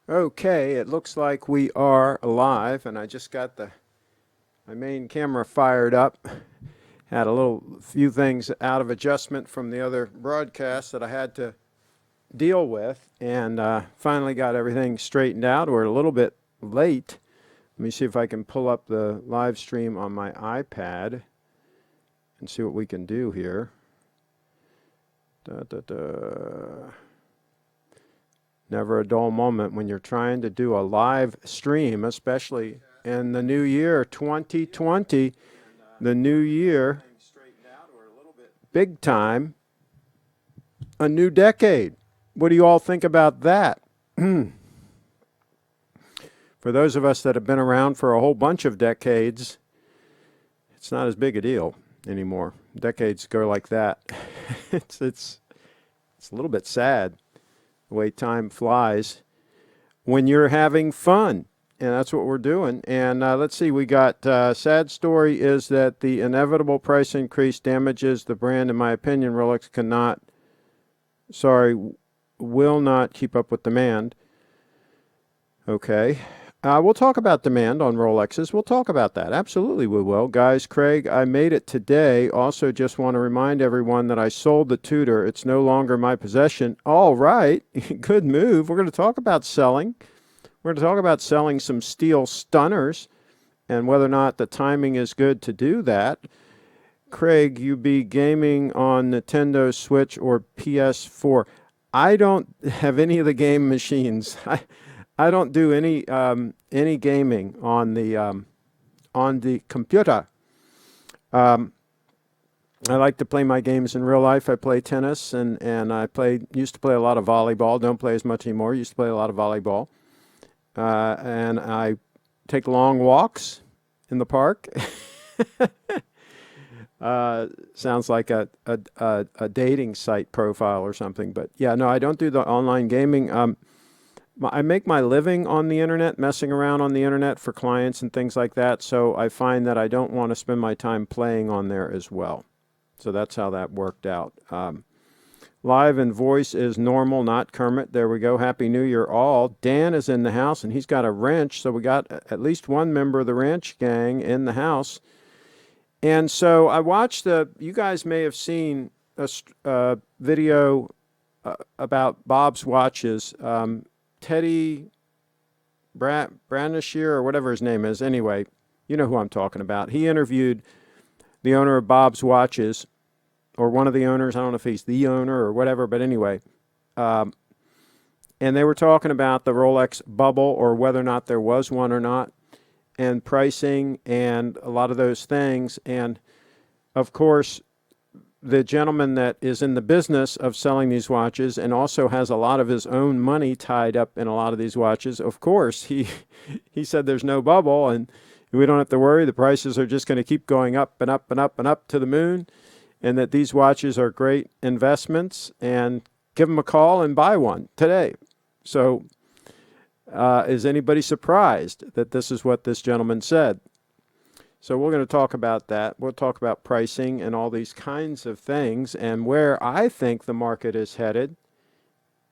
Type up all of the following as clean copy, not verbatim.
Okay, it looks like we are live, and I just got my main camera fired up. Had a few things out of adjustment from the other broadcast that I had to deal with, and finally got everything straightened out. We're a little bit late. Let me see if I can pull up the live stream on my iPad and see what we can do here. Da, da, da. Never a dull moment when you're trying to do a live stream, especially in the new year, 2020, the new year, big time, a new decade. What do you all think about that? For those of us that have been around for a whole bunch of decades, it's not as big a deal anymore. Decades go like that. It's a little bit sad the way time flies when you're having fun. And that's what we're doing. And let's see, we got sad story is that the inevitable price increase damages the brand. In my opinion, Rolex will not keep up with demand. Okay. We'll talk about demand on Rolexes. We'll talk about that. Absolutely, we will. Guys, Craig, I made it today. Also, just want to remind everyone that I sold the Tudor. It's no longer my possession. All right. Good move. We're going to talk about selling. We're going to talk about selling some steel stunners and whether or not the timing is good to do that. Craig, you be gaming on Nintendo Switch or PS4. I don't have any of the game machines. I don't do any gaming on the computer. I like to play my games in real life. I play tennis and used to play a lot of volleyball. Don't play as much anymore. Used to play a lot of volleyball. And I take long walks in the park. Sounds like a dating site profile or something. But yeah, no, I don't do the online gaming. I make my living on the internet, messing around on the internet for clients and things like that. So I find that I don't want to spend my time playing on there as well. So that's how that worked out. Live and voice is normal, not Kermit. There we go. Happy New Year all. Dan is in the house, and he's got a wrench. So we got at least one member of the wrench gang in the house. And so I watched you guys may have seen a video about Bob's watches. Teddy Brandisher or whatever his name is. Anyway, you know who I'm talking about. He interviewed the owner of Bob's Watches, or one of the owners. I don't know if he's the owner or whatever, but anyway. And they were talking about the Rolex bubble, or whether or not there was one or not, and pricing and a lot of those things. And of course, the gentleman that is in the business of selling these watches and also has a lot of his own money tied up in a lot of these watches, of course, he said there's no bubble and we don't have to worry. The prices are just going to keep going up and up and up and up to the moon, and that these watches are great investments, and give them a call and buy one today. So is anybody surprised that this is what this gentleman said? So we're going to talk about that. We'll talk about pricing and all these kinds of things, and where I think the market is headed,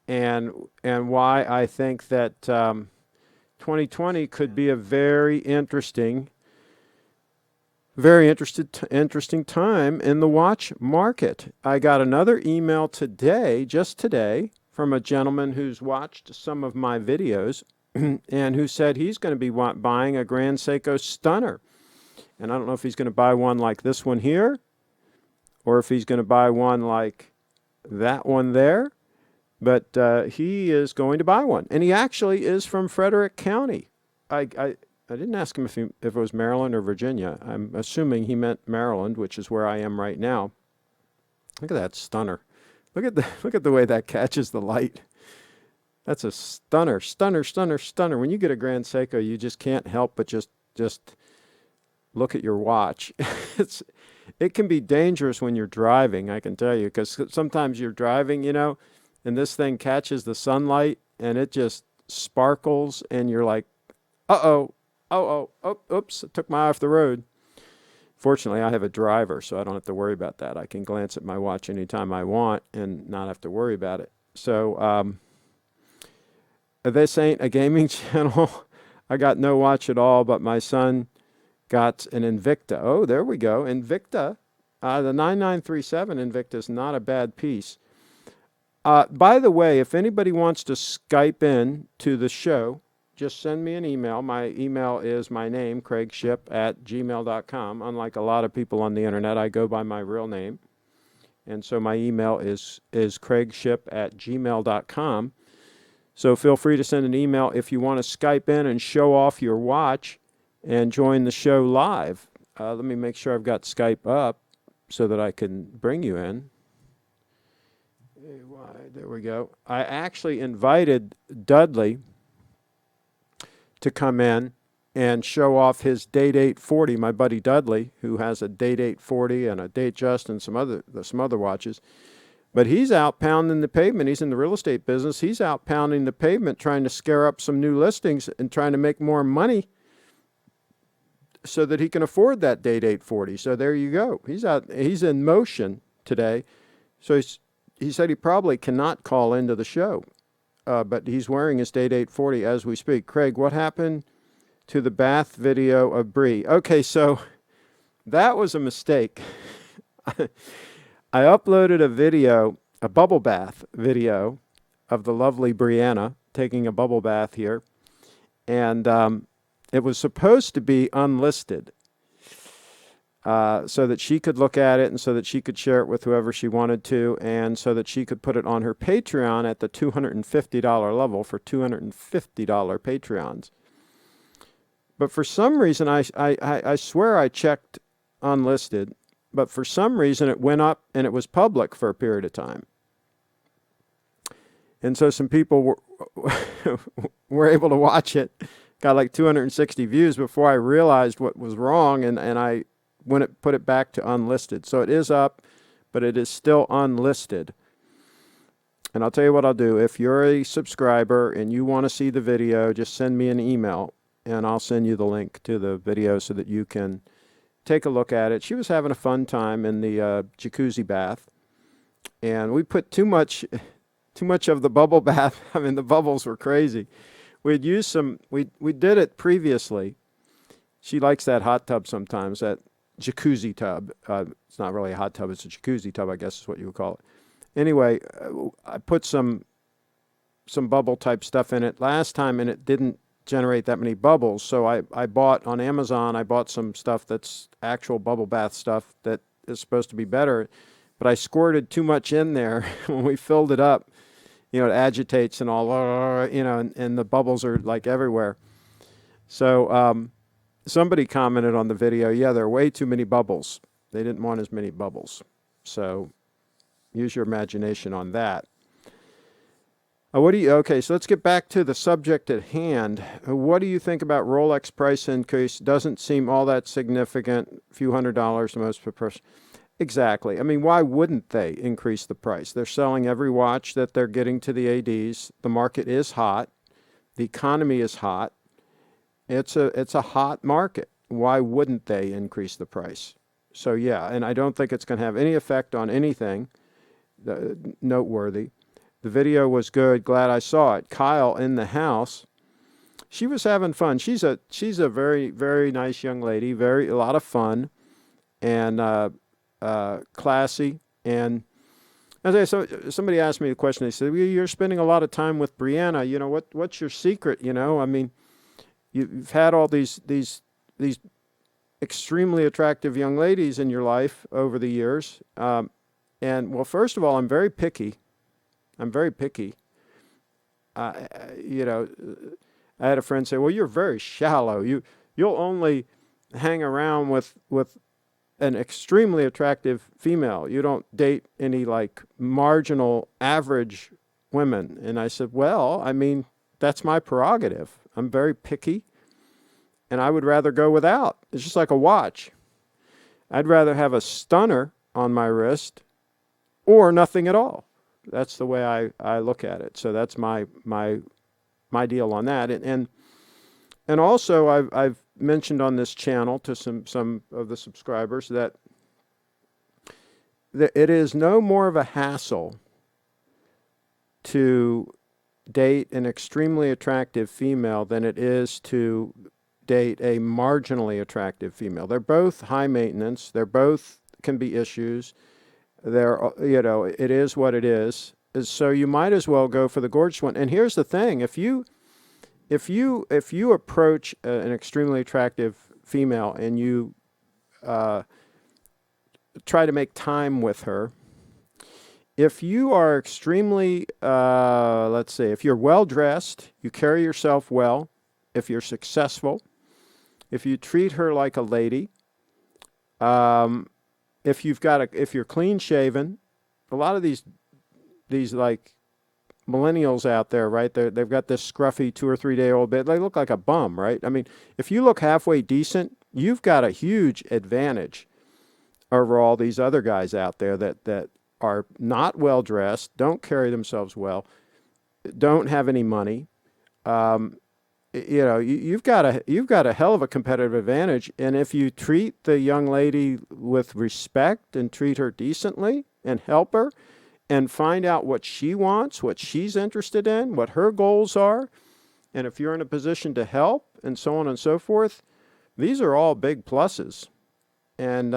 and why I think that 2020 could be a very interesting time in the watch market. I got another email today, just today, from a gentleman who's watched some of my videos and who said he's going to be buying a Grand Seiko stunner. And I don't know if he's going to buy one like this one here, or if he's going to buy one like that one there. But he is going to buy one. And he actually is from Frederick County. I didn't ask him if it was Maryland or Virginia. I'm assuming he meant Maryland, which is where I am right now. Look at that stunner. Look at the way that catches the light. That's a stunner. When you get a Grand Seiko, you just can't help but just look at your watch. It can be dangerous when you're driving, I can tell you, because sometimes you're driving, and this thing catches the sunlight and it just sparkles, and you're like, oops, it took my eye off the road. Fortunately, I have a driver, so I don't have to worry about that. I can glance at my watch anytime I want and not have to worry about it. So This ain't a gaming channel. I got no watch at all, but my son got an Invicta. Oh, there we go. Invicta. The 9937 Invicta is not a bad piece. By the way, if anybody wants to Skype in to the show, just send me an email. My email is my name, CraigShipp@gmail.com. Unlike a lot of people on the internet, I go by my real name. And so my email is CraigShipp@gmail.com. So feel free to send an email if you want to Skype in and show off your watch and join the show live. Let me make sure I've got Skype up so that I can bring you in. There we go. I actually invited Dudley to come in and show off his Date 840, my buddy Dudley, who has a Date 840 and a Datejust and some other watches. But he's out pounding the pavement. He's in the real estate business. He's out pounding the pavement trying to scare up some new listings and trying to make more money so that he can afford that Date 840. So there you go. He's in motion today. So he said he probably cannot call into the show. But he's wearing his Date 840 as we speak. Craig, what happened to the bath video of Bree? Okay, so that was a mistake. I uploaded a video, a bubble bath video of the lovely Brianna taking a bubble bath here. And it was supposed to be unlisted so that she could look at it and so that she could share it with whoever she wanted to and so that she could put it on her Patreon at the $250 level for $250 Patreons. But for some reason, I swear I checked unlisted, but for some reason it went up and it was public for a period of time. And so some people were able to watch it, got like 260 views before I realized what was wrong, and I put it back to unlisted. So it is up, but it is still unlisted. And I'll tell you what I'll do. If you're a subscriber and you want to see the video, just send me an email, and I'll send you the link to the video so that you can take a look at it. She was having a fun time in the jacuzzi bath, and we put too much of the bubble bath. I mean, the bubbles were crazy. We'd used some. We did it previously. She likes that hot tub sometimes, that jacuzzi tub. It's not really a hot tub, it's a jacuzzi tub, I guess is what you would call it. Anyway, I put some bubble type stuff in it last time and it didn't generate that many bubbles. So I bought on Amazon, I bought some stuff that's actual bubble bath stuff that is supposed to be better, but I squirted too much in there. When we filled it up, it agitates and all, and the bubbles are like everywhere. So, somebody commented on the video, yeah, there are way too many bubbles. They didn't want as many bubbles. So use your imagination on that. Okay, so let's get back to the subject at hand. What do you think about Rolex price increase? Doesn't seem all that significant, a few $100 the most per person. Exactly. I mean, why wouldn't they increase the price? They're selling every watch that they're getting to the ADs. The market is hot. The economy is hot. It's a hot market. Why wouldn't they increase the price? So yeah, and I don't think it's going to have any effect on anything noteworthy. The video was good. Glad I saw it. Kyle in the house, she was having fun. She's a very, very nice young lady. A lot of fun, and classy. And as I said, somebody asked me the question. They said, well, "You're spending a lot of time with Brianna. What's your secret? I mean, you've had all these extremely attractive young ladies in your life over the years. And well, first of all, I'm very picky. I had a friend say, well, you're very shallow. You'll only hang around with an extremely attractive female. You don't date any like marginal average women. And I said, well, I mean, that's my prerogative. I'm very picky, and I would rather go without. It's just like a watch. I'd rather have a stunner on my wrist or nothing at all. That's the way I look at it. So that's my deal on that. And also I've mentioned on this channel to some of the subscribers that it is no more of a hassle to date an extremely attractive female than it is to date a marginally attractive female. They're both high maintenance. They're both can be issues. They're, you know, it is what it is. So you might as well go for the gorgeous one. And here's the thing: if you approach an extremely attractive female and you try to make time with her, if you are extremely, let's say, if you're well dressed, you carry yourself well, if you're successful, if you treat her like a lady, if you're clean shaven, a lot of these like millennials out there, right? They've got this scruffy 2 or 3 day old bit. They look like a bum, right? I mean, if you look halfway decent, you've got a huge advantage over all these other guys out there that are not well dressed, don't carry themselves well, don't have any money. You know, you've got a hell of a competitive advantage. And if you treat the young lady with respect and treat her decently and help her and find out what she wants, what she's interested in, what her goals are, and if you're in a position to help and so on and so forth, these are all big pluses. And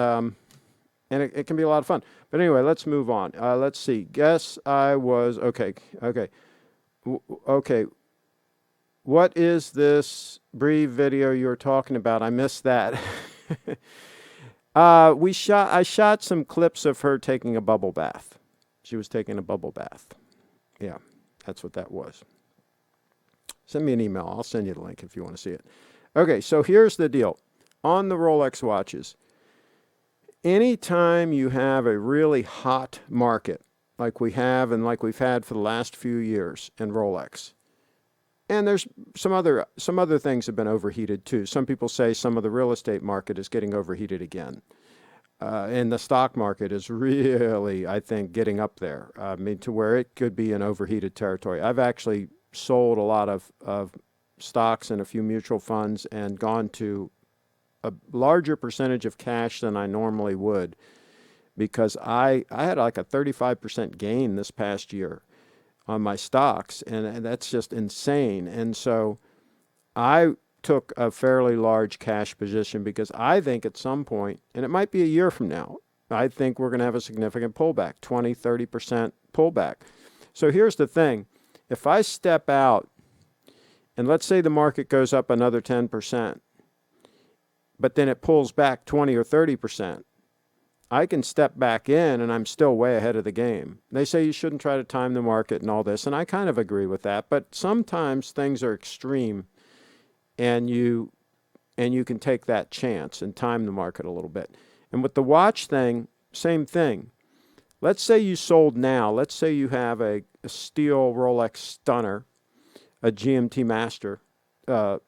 it can be a lot of fun. But anyway, let's move on. Let's see. Guess I was okay. Okay. What is this brief video you're talking about? I missed that. I shot some clips of her taking a bubble bath. She was taking a bubble bath. Yeah, that's what that was. Send me an email. I'll send you the link if you want to see it. Okay, so here's the deal. On the Rolex watches, anytime you have a really hot market, like we have and like we've had for the last few years in Rolex, and there's some other things have been overheated too. Some people say some of the real estate market is getting overheated again. And the stock market is really, I think, getting up there. I mean, to where it could be in overheated territory. I've actually sold a lot of stocks and a few mutual funds and gone to a larger percentage of cash than I normally would, because I had like a 35% gain this past year on my stocks, and that's just insane. And so I took a fairly large cash position because I think at some point, and it might be a year from now, I think we're going to have a significant pullback, 20, 30% pullback. So here's the thing. If I step out and let's say the market goes up another 10%, but then it pulls back 20 or 30%, I can step back in and I'm still way ahead of the game. They say you shouldn't try to time the market and all this, and I kind of agree with that, but sometimes things are extreme and you can take that chance and time the market a little bit. And with the watch thing, same thing. Let's say you sold now. Let's say you have a steel Rolex Stunner, a GMT Master, a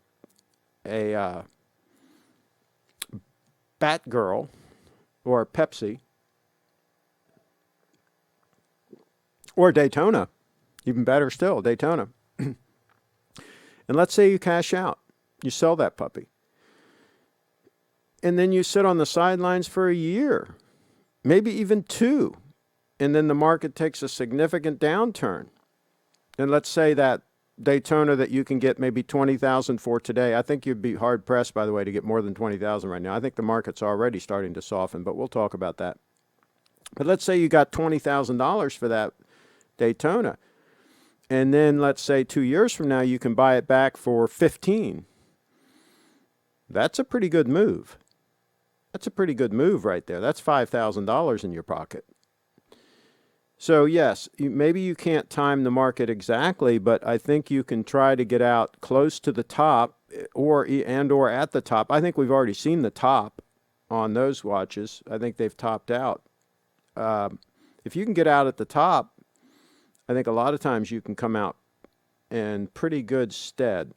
Batgirl, or Pepsi, or Daytona, even better still, Daytona. And let's say you cash out. You sell that puppy. And then you sit on the sidelines for a year, maybe even 2. And then the market takes a significant downturn. And let's say that Daytona that you can get maybe $20,000 for today. I think you'd be hard pressed, by the way, to get more than $20,000 right now. I think the market's already starting to soften, but we'll talk about that. But let's say you got $20,000 for that Daytona. And then let's say 2 years from now, you can buy it back for 15. That's a pretty good move. That's a pretty good move right there. That's $5,000 in your pocket. So yes, maybe you can't time the market exactly, but I think you can try to get out close to the top or at the top. I think we've already seen the top on those watches. I think they've topped out. If you can get out at the top, I think a lot of times you can come out in pretty good stead.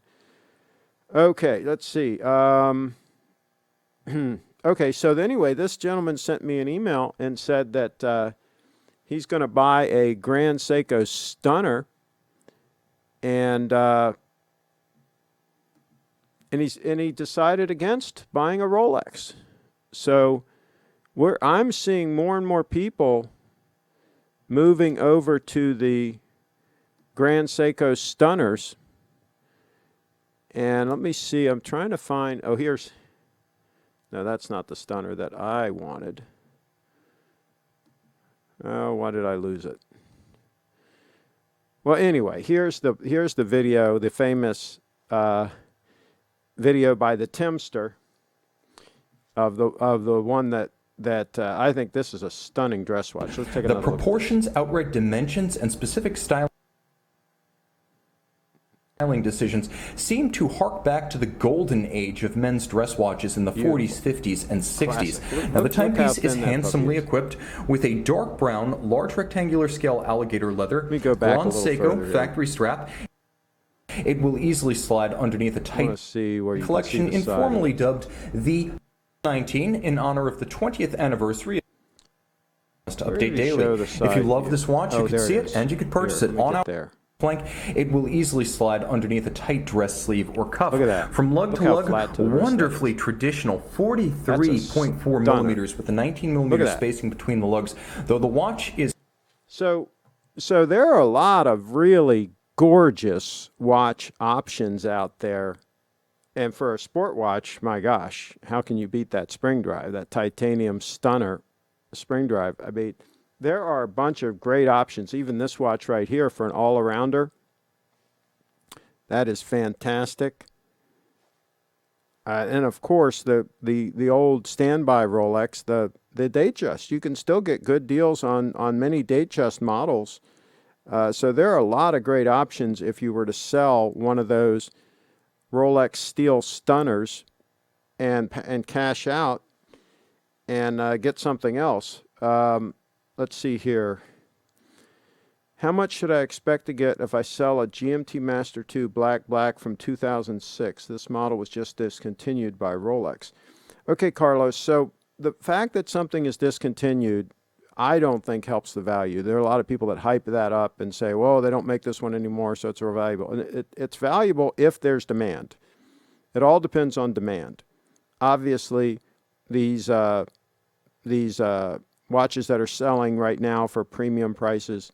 Okay, let's see. Okay, so anyway, this gentleman sent me an email and said that he's going to buy a Grand Seiko Stunner, and he decided against buying a Rolex. So I'm seeing more and more people moving over to the Grand Seiko stunners. And let me see, I'm trying to find, oh, here's, no, that's not the stunner that I wanted. Oh, why did I lose it? Well, anyway, here's the video, the famous video by the Timster of the one that I think this is a stunning dress watch. Let's take another look. The proportions, outright dimensions, and specific styling decisions seem to hark back to the golden age of men's dress watches in the 40s, 50s, and 60s. Now, the timepiece is handsomely equipped with a dark brown, large rectangular scale alligator leather, Grand Seiko factory strap. It will easily slide underneath a tight collection informally dubbed the 19 in honor of the 20th anniversary. To update daily. If you love this watch, you can see it and you can purchase it on our flank. It will easily slide underneath a tight dress sleeve or cuff. Look at that. From lug to lug, wonderfully traditional 43.4 millimeters with a 19 millimeter spacing between the lugs. Though the watch is so there are a lot of really gorgeous watch options out there. And for a sport watch, my gosh, how can you beat that spring drive, that titanium stunner spring drive? I mean, there are a bunch of great options. Even this watch right here for an all-arounder, that is fantastic. And of course, the old standby Rolex, the Datejust. You can still get good deals on many Datejust models. So there are a lot of great options if you were to sell one of those Rolex steel stunners and cash out and get something else. Let's see here. How much should I expect to get if I sell a GMT Master 2 Black from 2006? This model was just discontinued by Rolex. Okay, Carlos, so the fact that something is discontinued, I don't think helps the value. There are a lot of people that hype that up and say, well, they don't make this one anymore, so it's valuable. And it's valuable if there's demand. It all depends on demand. Obviously, these watches that are selling right now for premium prices,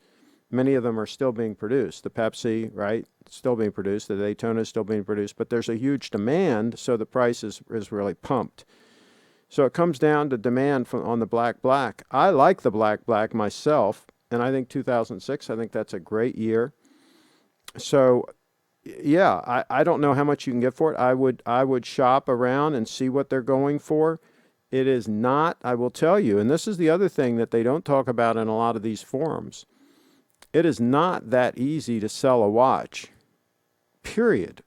many of them are still being produced. The Pepsi, right, still being produced. The Daytona is still being produced. But there's a huge demand, so the price is really pumped. So it comes down to demand on the Black. I like the Black myself, and I think 2006, I think that's a great year. So, yeah, I don't know how much you can get for it. I would shop around and see what they're going for. It is not, I will tell you, and this is the other thing that they don't talk about in a lot of these forums. It is not that easy to sell a watch, period.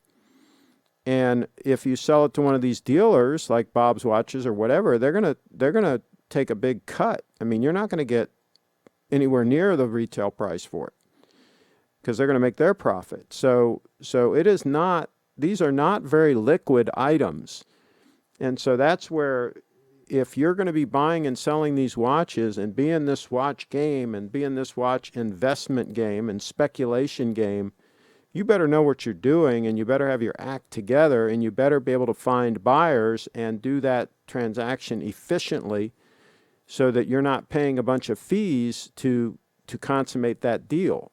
And if you sell it to one of these dealers like Bob's Watches or whatever, they're gonna take a big cut. I mean, you're not going to get anywhere near the retail price for it because they're going to make their profit. So it is not, these are not very liquid items. And so that's where, if you're going to be buying and selling these watches and be in this watch game and be in this watch investment game and speculation game, you better know what you're doing, and you better have your act together, and you better be able to find buyers and do that transaction efficiently so that you're not paying a bunch of fees to consummate that deal.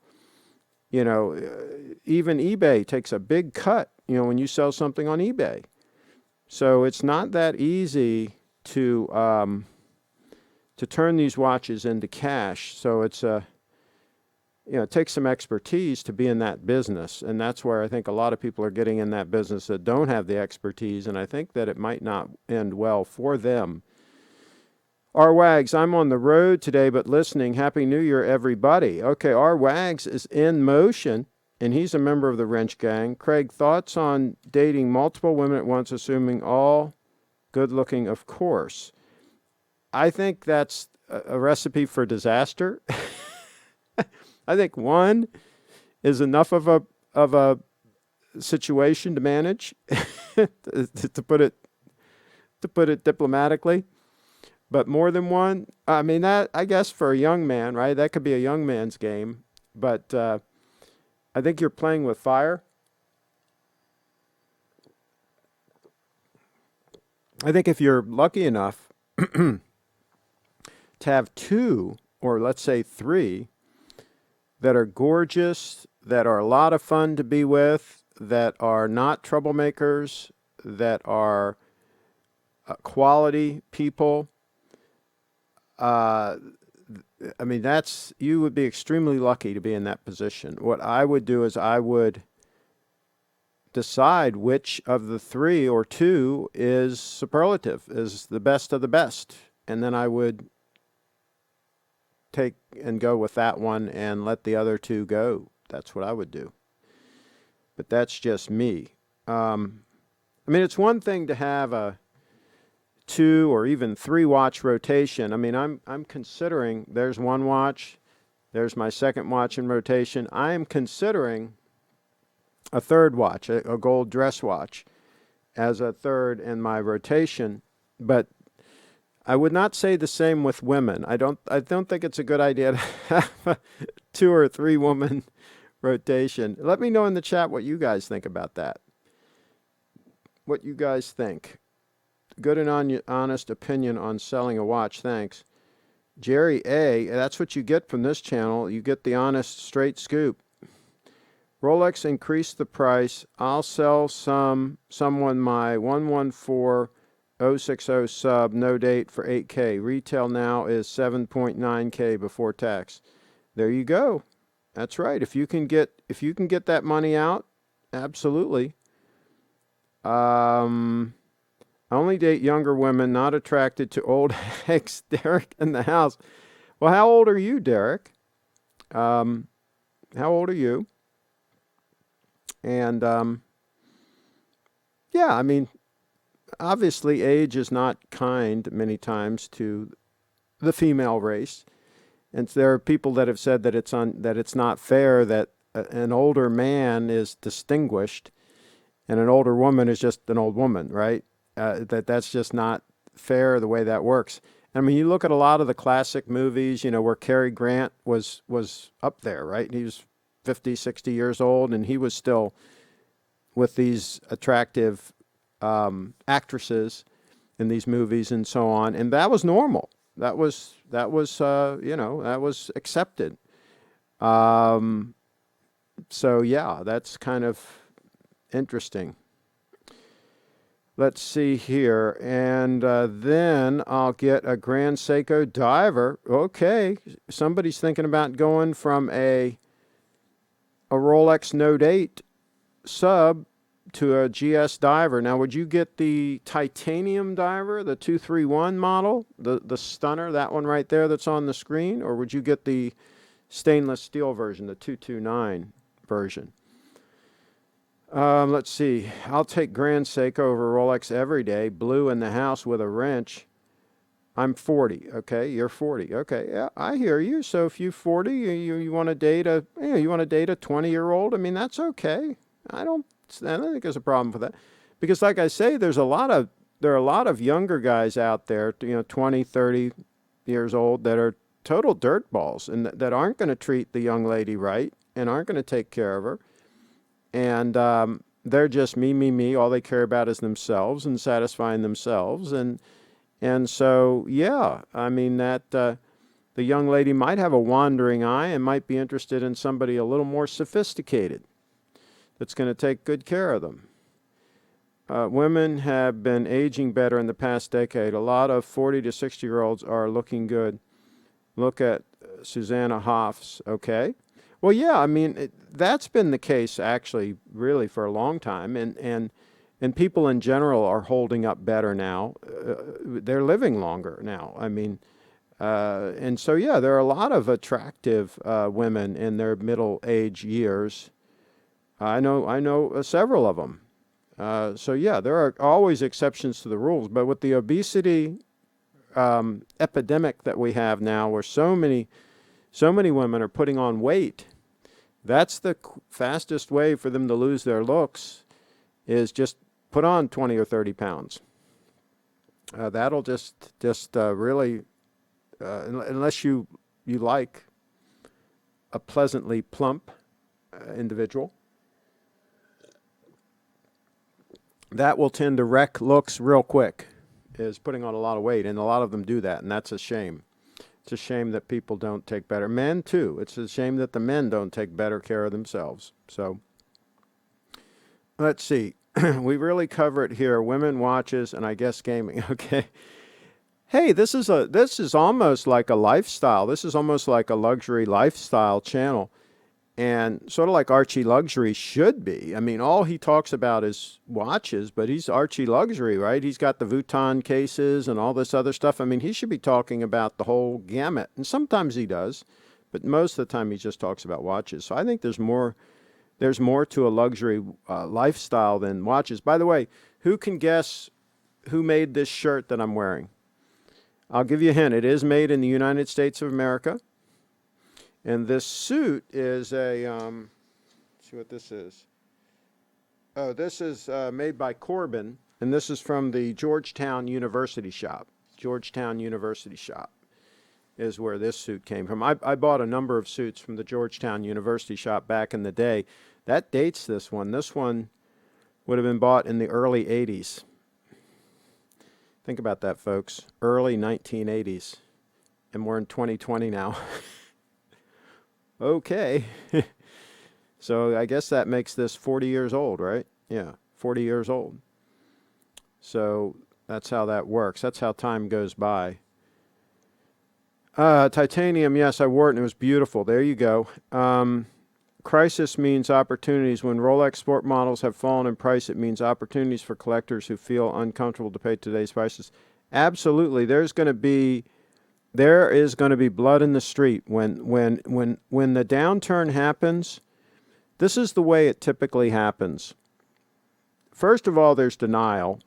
You know, even eBay takes a big cut, you know, when you sell something on eBay. So it's not that easy to turn these watches into cash. So it's it takes some expertise to be in that business, and that's where I think a lot of people are getting in that business that don't have the expertise, and I think that it might not end well for them. R. Wags, I'm on the road today, but listening. Happy New Year, everybody. Okay, R. Wags is in motion, and he's a member of the Wrench Gang. Craig, thoughts on dating multiple women at once, assuming all good-looking, of course? I think that's a recipe for disaster. I think one is enough of a situation to manage, to put it diplomatically. But more than one, I mean, that, I guess for a young man, right? That could be a young man's game. But I think you're playing with fire. I think if you're lucky enough to have two, or let's say three, that are gorgeous, that are a lot of fun to be with, that are not troublemakers, that are quality people. I mean, you would be extremely lucky to be in that position. What I would do is I would decide which of the three or two is superlative, is the best of the best. And then I would take and go with that one and let the other two go. That's what I would do. But that's just me. I mean, it's one thing to have a 2 or even 3 watch rotation. I mean, I'm considering, there's one watch, there's my second watch in rotation. I am considering a third watch, a gold dress watch, as a third in my rotation. But I would not say the same with women. I don't think it's a good idea to have a 2 or 3 woman rotation. Let me know in the chat what you guys think about that. What you guys think. Good and honest opinion on selling a watch. Thanks. Jerry A., that's what you get from this channel. You get the honest, straight scoop. Rolex increased the price. I'll sell someone my 114060 sub, no date, for $8K. Retail now is $7.9K before tax. There you go. That's right. If you can get that money out, absolutely. I only date younger women, not attracted to old eggs. Derek in the house. Well, how old are you, Derek? How old are you? And yeah, I mean, obviously age is not kind many times to the female race. And there are people that have said that it's not fair that an older man is distinguished and an older woman is just an old woman, right? That's just not fair the way that works. I mean, you look at a lot of the classic movies, where Cary Grant was up there, right? He was 50, 60 years old, and he was still with these attractive actresses in these movies and so on, and that was normal. That was accepted. So yeah, that's kind of interesting. Let's see here, and then I'll get a Grand Seiko diver. Okay, somebody's thinking about going from a Rolex Note 8 sub to a GS diver. Now, would you get the titanium diver, the 231 model, the stunner, that one right there that's on the screen, or would you get the stainless steel version, the 229 version? Let's see. I'll take Grand Seiko over Rolex every day. Blue in the house with a wrench. I'm 40. Okay, you're 40. Okay, yeah, I hear you. So if you're 40, you want to date a 20-year-old. I mean, that's okay. I don't think there's a problem with that, because like I say, there are a lot of younger guys out there, 20, 30 years old, that are total dirtballs and that aren't going to treat the young lady right and aren't going to take care of her. And they're just me. All they care about is themselves and satisfying themselves. And so, yeah, I mean, that the young lady might have a wandering eye and might be interested in somebody a little more sophisticated that's going to take good care of them. Women have been aging better in the past decade. A lot of 40 to 60-year-olds are looking good. Look at Susanna Hoffs, okay? Well, yeah, I mean, that's been the case actually really for a long time, and people in general are holding up better now. They're living longer now. I mean, and so, yeah, there are a lot of attractive women in their middle-age years. I know several of them. So, yeah, there are always exceptions to the rules, but with the obesity epidemic that we have now, where so many women are putting on weight, that's the fastest way for them to lose their looks, is just put on 20 or 30 pounds. That'll just really, unless you like a pleasantly plump individual, that will tend to wreck looks real quick, is putting on a lot of weight, and a lot of them do that, and that's a shame. It's a shame that people don't take better. Men, too. It's a shame that the men don't take better care of themselves. So, let's see. We really cover it here. Women, watches, and I guess gaming. Okay. Hey, this is almost like a lifestyle. This is almost like a luxury lifestyle channel. And sort of like Archie Luxury should be. I mean, all he talks about is watches, but he's Archie Luxury, right? He's got the Vuitton cases and all this other stuff. I mean, he should be talking about the whole gamut. And sometimes he does, but most of the time he just talks about watches. So I think there's more to a luxury lifestyle than watches. By the way, who can guess who made this shirt that I'm wearing? I'll give you a hint. It is made in the United States of America. And this suit is a, let's see what this is. Oh, this is made by Corbin, and this is from the Georgetown University shop. Georgetown University shop is where this suit came from. I bought a number of suits from the Georgetown University shop back in the day. That dates this one. This one would have been bought in the early 80s. Think about that, folks. Early 1980s. And we're in 2020 now. Okay. So I guess that makes this 40 years old, right? Yeah, 40 years old. So that's how that works. That's how time goes by. Titanium, yes, I wore it and it was beautiful. There you go. Crisis means opportunities. When Rolex sport models have fallen in price, it means opportunities for collectors who feel uncomfortable to pay today's prices. Absolutely. There is going to be blood in the street when the downturn happens. This is the way it typically happens. First of all, there's denial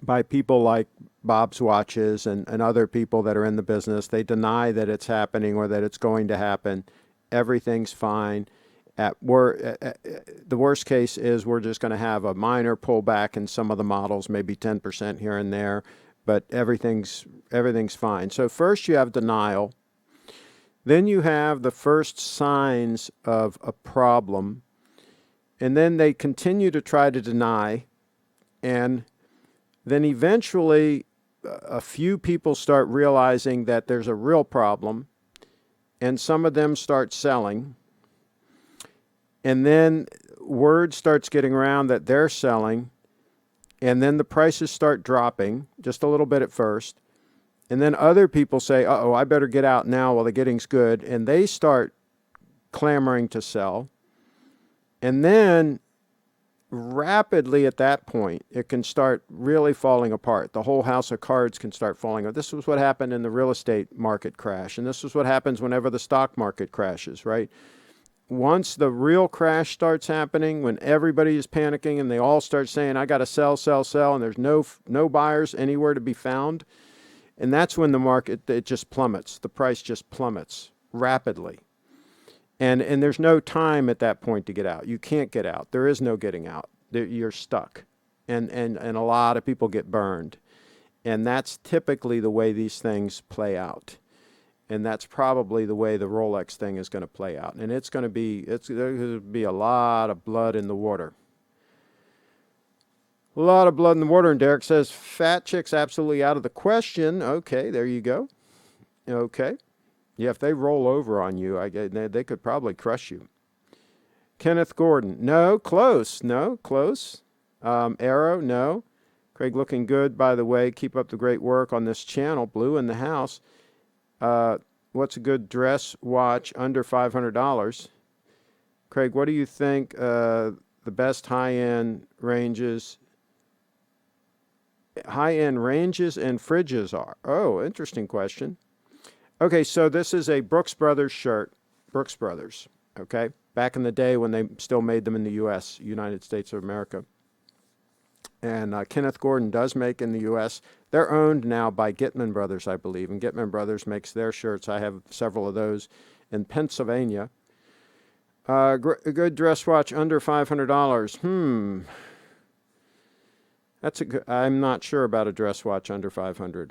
by people like Bob's Watches and other people that are in the business. They deny that it's happening or that it's going to happen. Everything's fine. The worst case is we're just going to have a minor pullback in some of the models, maybe 10% here and there, but everything's fine. So first you have denial. Then you have the first signs of a problem. And then they continue to try to deny. And then eventually a few people start realizing that there's a real problem. And some of them start selling. And then word starts getting around that they're selling. And then the prices start dropping just a little bit at first. And then other people say, uh-oh, I better get out now while the getting's good. And they start clamoring to sell. And then rapidly at that point, it can start really falling apart. The whole house of cards can start falling apart. This was what happened in the real estate market crash. And this is what happens whenever the stock market crashes, right? Once the real crash starts happening, when everybody is panicking and they all start saying, I got to sell, and there's no buyers anywhere to be found, and that's when the market, it just plummets. The price just plummets rapidly. And there's no time at that point to get out. You can't get out. There is no getting out. You're stuck. And a lot of people get burned. And that's typically the way these things play out. And that's probably the way the Rolex thing is going to play out. And there's going to be a lot of blood in the water. A lot of blood in the water. And Derek says, fat chicks absolutely out of the question. Okay, there you go. Okay. Yeah, if they roll over on you, they could probably crush you. Kenneth Gordon. No, close. No, close. Arrow, no. Craig, looking good, by the way. Keep up the great work on this channel. Blue in the house. What's a good dress watch under $500? Craig, what do you think the best high-end ranges and fridges are? Oh, interesting question. Okay, so this is a Brooks Brothers shirt. Brooks Brothers, okay? Back in the day when they still made them in the U.S., United States of America. And Kenneth Gordon does make in the U.S. They're owned now by Gitman Brothers, I believe, and Gitman Brothers makes their shirts. I have several of those in Pennsylvania. A good dress watch under $500. I'm not sure about a dress watch under $500.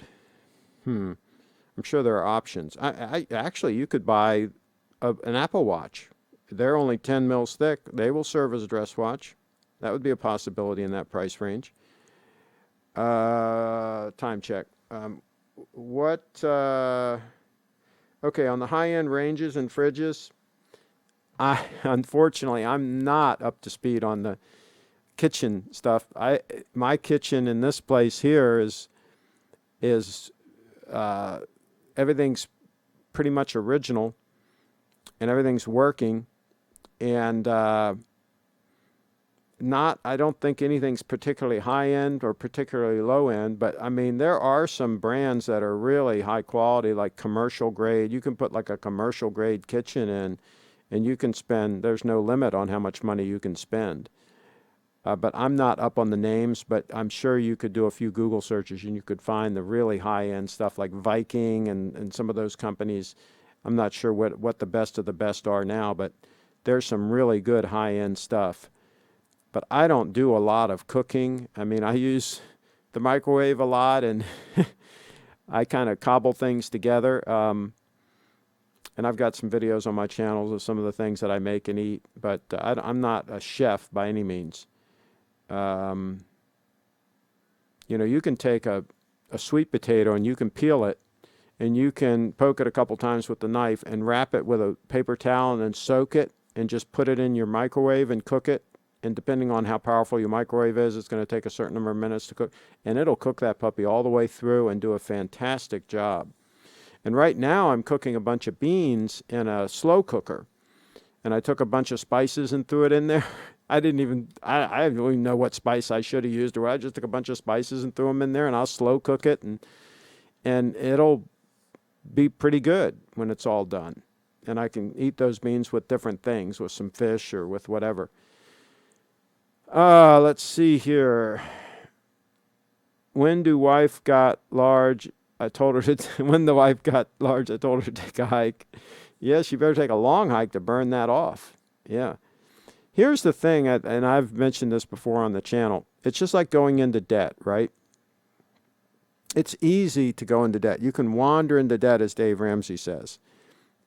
I'm sure there are options. Actually, you could buy an Apple Watch. They're only 10 mils thick. They will serve as a dress watch. That would be a possibility in that price range. Time check. what, okay, on the high-end ranges and fridges, unfortunately, I'm not up to speed on the kitchen stuff. My kitchen in this place here is everything's pretty much original and everything's working, and I don't think anything's particularly high end or particularly low end, but I mean, there are some brands that are really high quality, like commercial grade. You can put like a commercial grade kitchen in, and you can spend, there's no limit on how much money you can spend. But I'm not up on the names, but I'm sure you could do a few Google searches and you could find the really high end stuff like Viking and some of those companies. I'm not sure what the best of the best are now, but there's some really good high end stuff. But I don't do a lot of cooking. I mean, I use the microwave a lot, and I kind of cobble things together. And I've got some videos on my channels of some of the things that I make and eat, but I'm not a chef by any means. You know, you can take a sweet potato and you can peel it, and you can poke it a couple times with the knife and wrap it with a paper towel and then soak it and just put it in your microwave and cook it. And depending on how powerful your microwave is, it's going to take a certain number of minutes to cook. And it'll cook that puppy all the way through and do a fantastic job. And right now I'm cooking a bunch of beans in a slow cooker. And I took a bunch of spices and threw it in there. I don't even know what spice I should have used, or I just took a bunch of spices and threw them in there, and I'll slow cook it, and it'll be pretty good when it's all done. And I can eat those beans with different things, with some fish or with whatever. Let's see here. When the wife got large, I told her to, when the wife got large, I told her to take a hike. Yes, you better take a long hike to burn that off. Yeah. Here's the thing, and I've mentioned this before on the channel. It's just like going into debt, right? It's easy to go into debt. You can wander into debt, as Dave Ramsey says,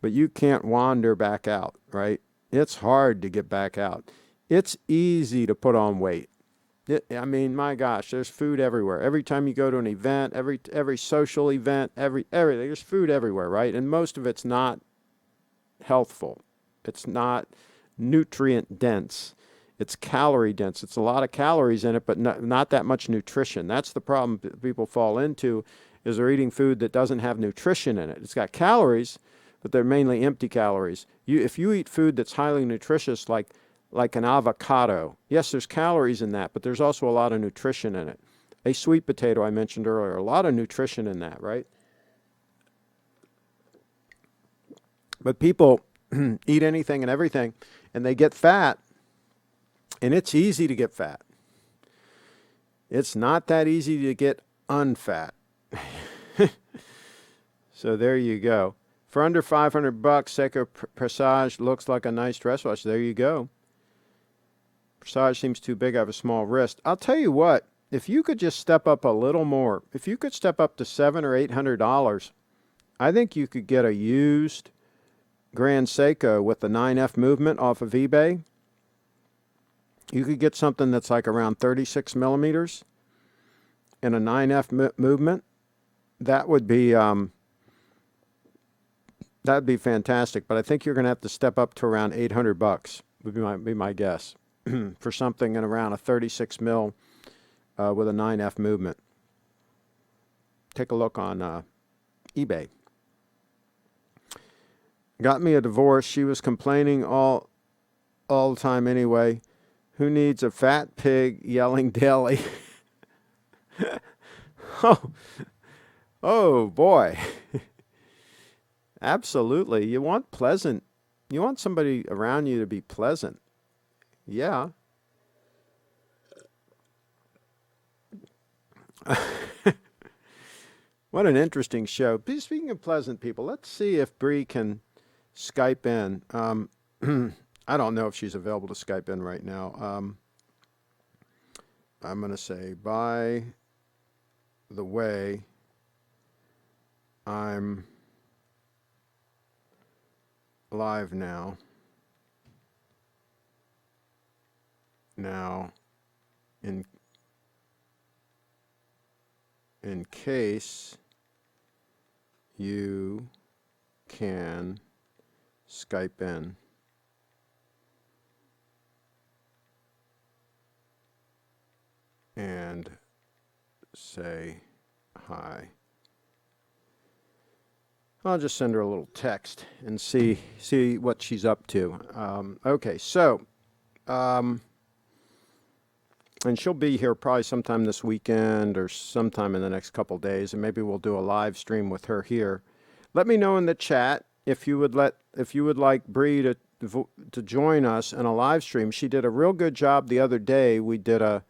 but you can't wander back out, right? It's hard to get back out. It's easy to put on weight. I mean, my gosh, there's food everywhere. Every time you go to an event, every social event, everything, there's food everywhere, right? And most of it's not healthful. It's not nutrient dense. It's calorie dense. It's a lot of calories in it, but not that much nutrition. That's the problem people fall into, is they're eating food that doesn't have nutrition in it. It's got calories, but they're mainly empty calories. If you eat food that's highly nutritious, like an avocado, yes, there's calories in that, but there's also a lot of nutrition in it. A sweet potato I mentioned earlier, a lot of nutrition in that, right? But people eat anything and everything, and they get fat, and it's easy to get fat. It's not that easy to get unfat. So there you go. For under $500, Seiko Presage looks like a nice dress watch. There you go. Presage seems too big. I have a small wrist. I'll tell you what, if you could just step up a little more, if you could step up to $700 or $800, I think you could get a used Grand Seiko with the 9F movement off of eBay. You could get something that's like around 36 millimeters and a 9F movement. That would be fantastic. But I think you're going to have to step up to around $800. Would be my guess for something in around a 36 mil with a 9F movement. Take a look on eBay. Got me a divorce. She was complaining all the time anyway. Who needs a fat pig yelling daily? Oh boy. Absolutely. You want somebody around you to be pleasant. Yeah. What an interesting show. Speaking of pleasant people, let's see if Bree can Skype in. I don't know if she's available to Skype in right now. I'm going to say, by the way, I'm live now. Now, in case you can Skype in. And say hi. I'll just send her a little text and see what she's up to. Okay, so, and she'll be here probably sometime this weekend or sometime in the next couple days, and maybe we'll do a live stream with her here. Let me know in the chat if you would like Bree to join us in a live stream. She did a real good job the other day. We did a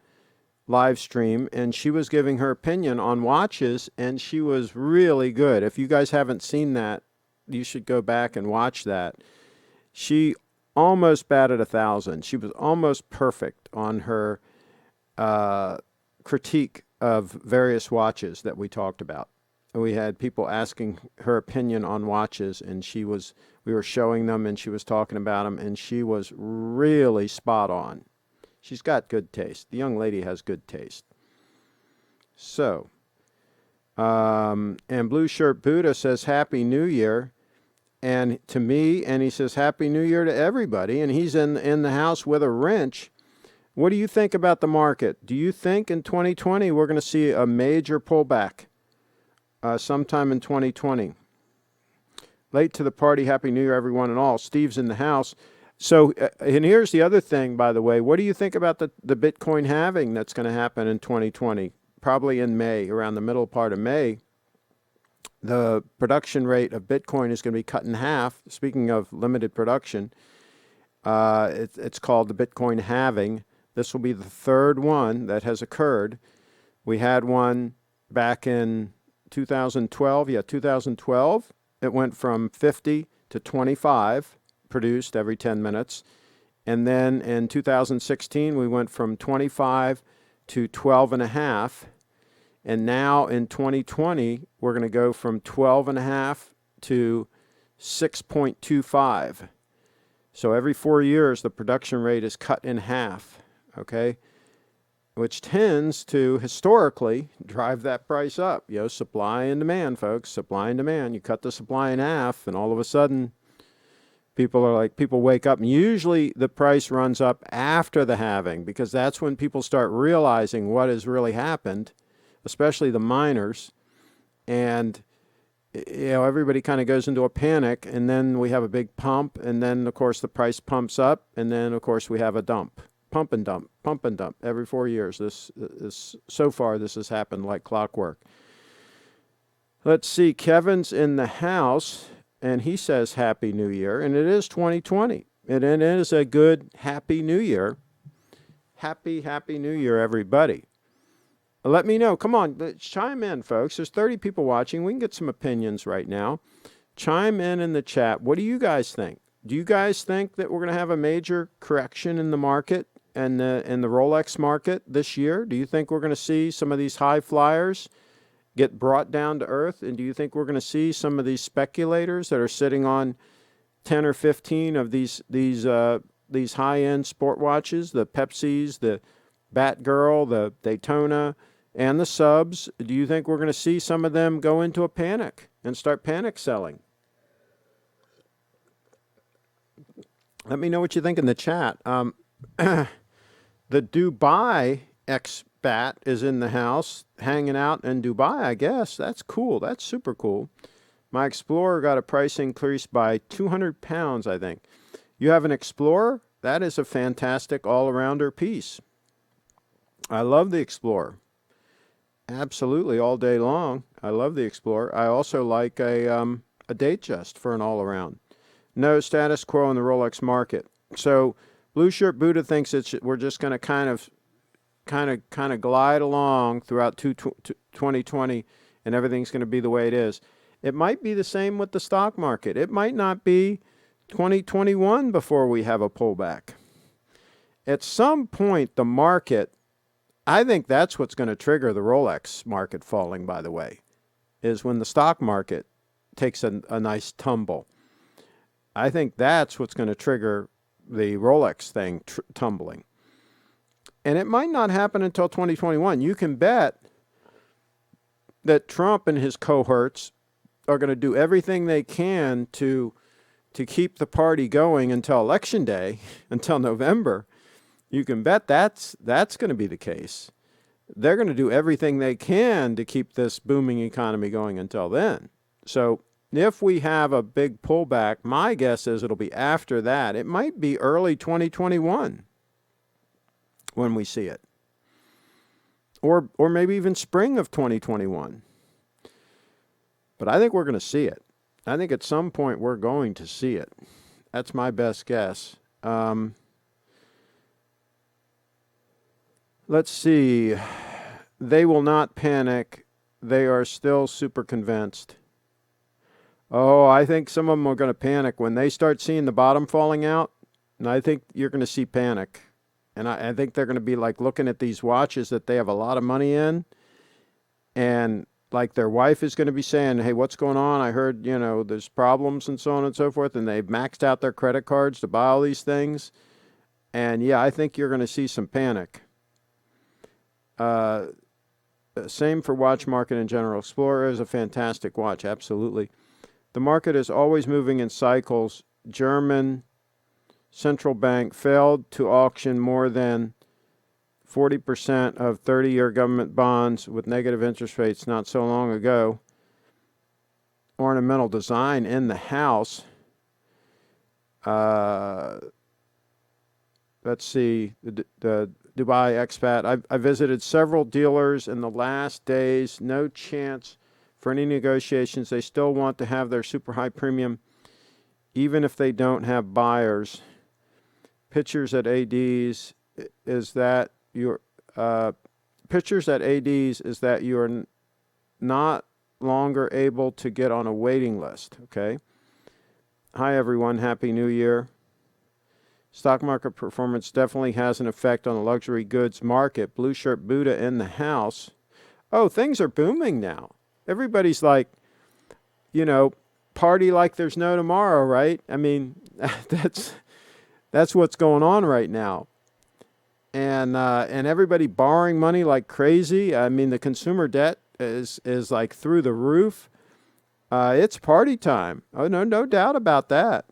live stream, and she was giving her opinion on watches, and she was really good. If you guys haven't seen that, you should go back and watch that. She almost batted 1,000. She was almost perfect on her critique of various watches that we talked about. And we had people asking her opinion on watches, and we were showing them, and she was talking about them, and she was really spot on. She's got good taste. The young lady has good taste. So, and Blue Shirt Buddha says Happy New Year, and to me, and he says Happy New Year to everybody, and he's in the house with a wrench. What do you think about the market? Do you think in 2020 we're going to see a major pullback sometime in 2020? Late to the party. Happy New Year, everyone and all. Steve's in the house. So, and here's the other thing, by the way. What do you think about the Bitcoin halving that's going to happen in 2020? Probably in May, around the middle part of May. The production rate of Bitcoin is going to be cut in half. Speaking of limited production, it's called the Bitcoin halving. This will be the third one that has occurred. We had one back in 2012. Yeah, 2012. It went from 50 to 25. Produced every 10 minutes. And then in 2016, we went from 25 to 12.5. And now in 2020, we're going to go from 12.5 to 6.25. So every 4 years, the production rate is cut in half, okay? Which tends to, historically, drive that price up. You know, supply and demand, folks, supply and demand. You cut the supply in half, and all of a sudden, people wake up, and usually the price runs up after the halving, because that's when people start realizing what has really happened, especially the miners. And, you know, everybody kind of goes into a panic, and then we have a big pump, and then, of course, the price pumps up, and then, of course, we have a dump. Pump and dump every 4 years. So far, this has happened like clockwork. Let's see. Kevin's in the house. And he says Happy New Year, and it is 2020. And it is a good Happy New Year. Happy New Year, everybody. Let me know. Come on, chime in, folks. There's 30 people watching. We can get some opinions right now. Chime in the chat. What do you guys think? Do you guys think that we're going to have a major correction in the market and in the Rolex market this year? Do you think we're going to see some of these high flyers get brought down to earth? And do you think we're going to see some of these speculators that are sitting on 10 or 15 of these high-end sport watches, the Pepsis, the Batgirl, the Daytona, and the subs? Do you think we're going to see some of them go into a panic and start panic selling? Let me know what you think in the chat. The Dubai expat is in the house, hanging out in Dubai, I guess. That's cool. That's super cool. My Explorer got a price increase by 200 pounds, I think. You have an Explorer? That is a fantastic all-arounder piece. I love the Explorer. Absolutely, all day long. I love the Explorer. I also like a Datejust for an all-around. No status quo in the Rolex market. So Blue Shirt Buddha thinks we're just going to kind of glide along throughout 2020, and everything's going to be the way it is. It might be the same with the stock market. It might not be 2021 before we have a pullback. At some point, the market, I think that's what's going to trigger the Rolex market falling, by the way, is when the stock market takes a nice tumble. I think that's what's going to trigger the Rolex thing tumbling. And it might not happen until 2021. You can bet that Trump and his cohorts are going to do everything they can to keep the party going until Election Day, until November, you can bet that's going to be the case. They're going to do everything they can to keep this booming economy going until then. So if we have a big pullback, my guess is it'll be after that. It might be early 2021 when we see it. Or maybe even spring of 2021. But I think we're going to see it. I think at some point we're going to see it. That's my best guess. Let's see. They will not panic. They are still super convinced. Oh, I think some of them are going to panic when they start seeing the bottom falling out. And I think you're going to see panic. And I think they're going to be like looking at these watches that they have a lot of money in. And like their wife is going to be saying, hey, what's going on? I heard, there's problems and so on and so forth. And they've maxed out their credit cards to buy all these things. And yeah, I think you're going to see some panic. Same for watch market in general. Explorer is a fantastic watch, absolutely. The market is always moving in cycles. German central bank failed to auction more than 40% of 30-year government bonds with negative interest rates not so long ago. Ornamental design in the house. Let's see, the Dubai expat. I visited several dealers in the last days. No chance for any negotiations. They still want to have their super high premium, even if they don't have buyers. Pictures at ADs is that you're not longer able to get on a waiting list. Okay. Hi everyone. Happy New Year. Stock market performance definitely has an effect on the luxury goods market. Blue shirt Buddha in the house. Oh, things are booming now. Everybody's like, party like there's no tomorrow, right? I mean, that's what's going on right now. And everybody borrowing money like crazy. I mean, the consumer debt is like through the roof. It's party time. Oh, no doubt about that.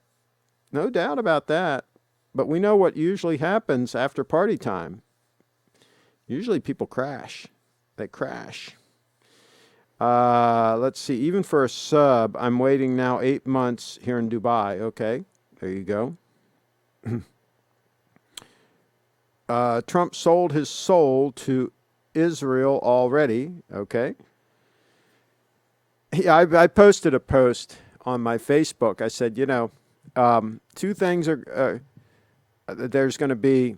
No doubt about that. But we know what usually happens after party time. Usually people crash. They crash. Let's see. Even for a sub, I'm waiting now 8 months here in Dubai. Okay, there you go. Trump sold his soul to Israel already. Okay. Yeah, I posted a post on my Facebook. I said, two things are... there's going to be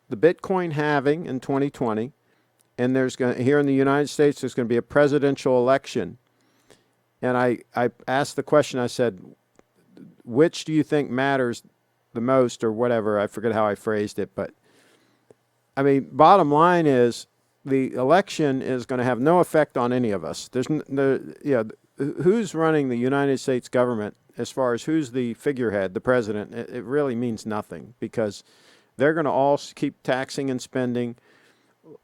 the Bitcoin halving in 2020, and here in the United States, there's going to be a presidential election. And I asked the question, I said, which do you think matters the most or whatever? I forget how I phrased it, but I mean, bottom line is the election is going to have no effect on any of us. Who's running the United States government as far as who's the figurehead, the president, it really means nothing because they're going to all keep taxing and spending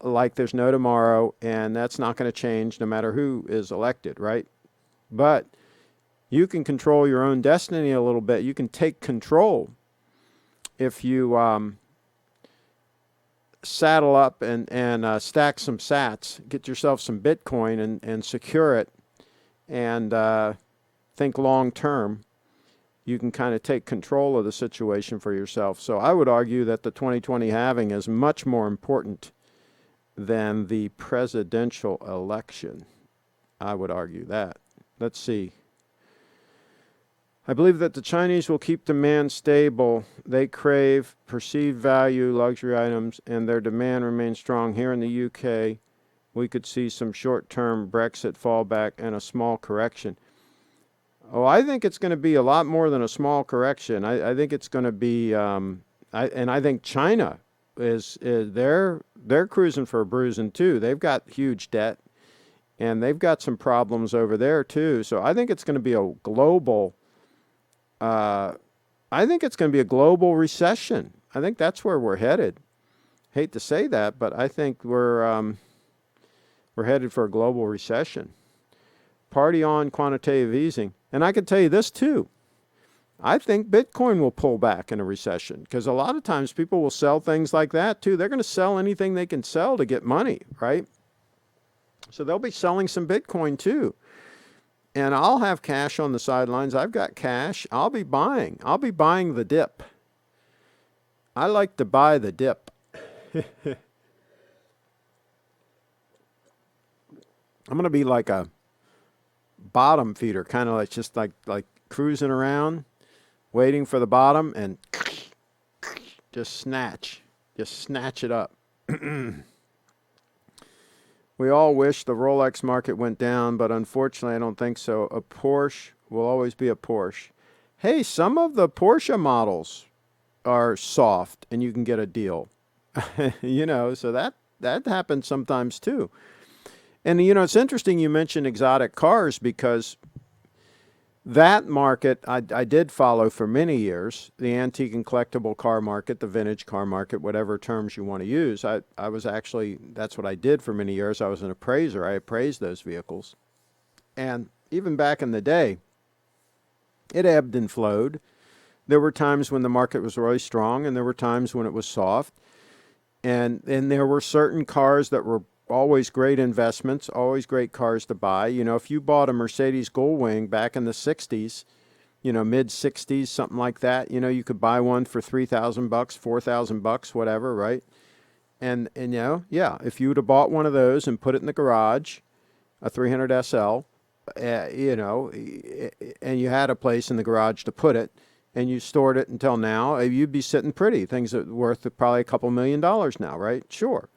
like there's no tomorrow, and that's not going to change no matter who is elected, right? But you can control your own destiny a little bit. You can take control if you saddle up and stack some sats, get yourself some Bitcoin and secure it, and think long term. You can kind of take control of the situation for yourself. So I would argue that the 2020 halving is much more important than the presidential election. I would argue that. Let's see. I believe that the Chinese will keep demand stable. They crave perceived value, luxury items, and their demand remains strong. Here in the UK, we could see some short-term Brexit fallback and a small correction. Oh, I think it's going to be a lot more than a small correction. I think it's going to be, I think China is they're cruising for a bruising too. They've got huge debt, and they've got some problems over there too. So I think it's going to be a global. I think it's going to be a global recession. I think that's where we're headed. Hate to say that, but I think we're headed for a global recession. party on, quantitative easing. And I can tell you this too. I think Bitcoin will pull back in a recession because a lot of times people will sell things like that too. They're going to sell anything they can sell to get money, right? So they'll be selling some Bitcoin too. And I'll have cash on the sidelines. I've got cash. I'll be buying. I'll be buying the dip. I like to buy the dip. I'm going to be like a bottom feeder, kind of like just like cruising around, waiting for the bottom and just snatch it up. We all wish the Rolex market went down, but unfortunately I don't think so. A Porsche will always be a Porsche. Hey, some of the Porsche models are soft and you can get a deal. You know, so that happens sometimes too. And, you know, it's interesting you mentioned exotic cars because that market I did follow for many years, the antique and collectible car market, the vintage car market, whatever terms you want to use. I was actually, that's what I did for many years. I was an appraiser. I appraised those vehicles. And even back in the day, it ebbed and flowed. There were times when the market was really strong and there were times when it was soft. And there were certain cars that were always great investments, always great cars to buy. You know, if you bought a Mercedes Gullwing back in the 60s, you know, mid 60s, something like that, you know, you could buy one for $3,000, $4,000, whatever, right? And you know, yeah, if you would have bought one of those and put it in the garage, a 300 SL, you know, and you had a place in the garage to put it, and you stored it until now, you'd be sitting pretty. Things that are worth probably a couple $1 million now, right? Sure.